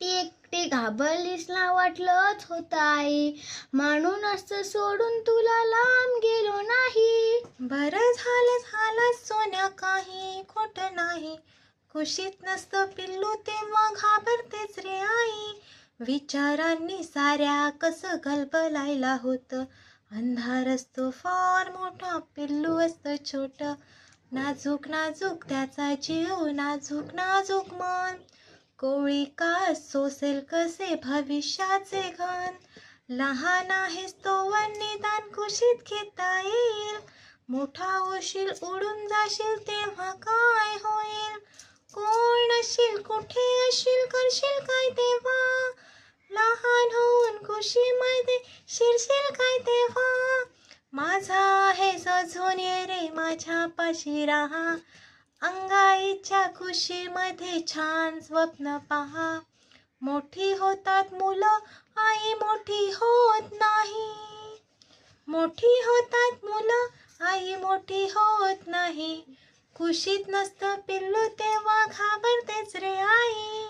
ती एकटी घाबरलीस ना वाटलंच होतं आई, म्हणूनच सोडून तुला लांब गेलो नाही. बरं झालं सोन्या, काही खोट नाही. कुशीत नसतं पिल्लू तेव्हा घाबरतेच रे आई. विचारांनी साऱ्या कसं गलबलायला होतं. अंधार असतो फार मोठा, पिल्लू असतं छोट. नाजूक नाजूक त्याचा जीव, नाजूक नाजूक मन. कोळी का सोसेल कसे भविष्याचे घन. लहान आहेस तोवर निदान कुशीत घेता येईल. मोठा होशील उडून जाशील तेव्हा काय होईल. कोण असशील कुठे असशील करशील काय तेव्हा. लहान होऊन कुशीमध्ये शिरशील काय तेव्हा. माझा आहे अजून ये रे माझ्यापाशी राहा. अंगाईच्या कुशीमध्ये छान स्वप्न पहा. मोठी होतात मुलं आई मोठी होत नाही. मोठी होतात मुलं आई मोठी होत नाही. कुशीत नसतं पिल्लू तेव्हा घाबरतेच रे आई.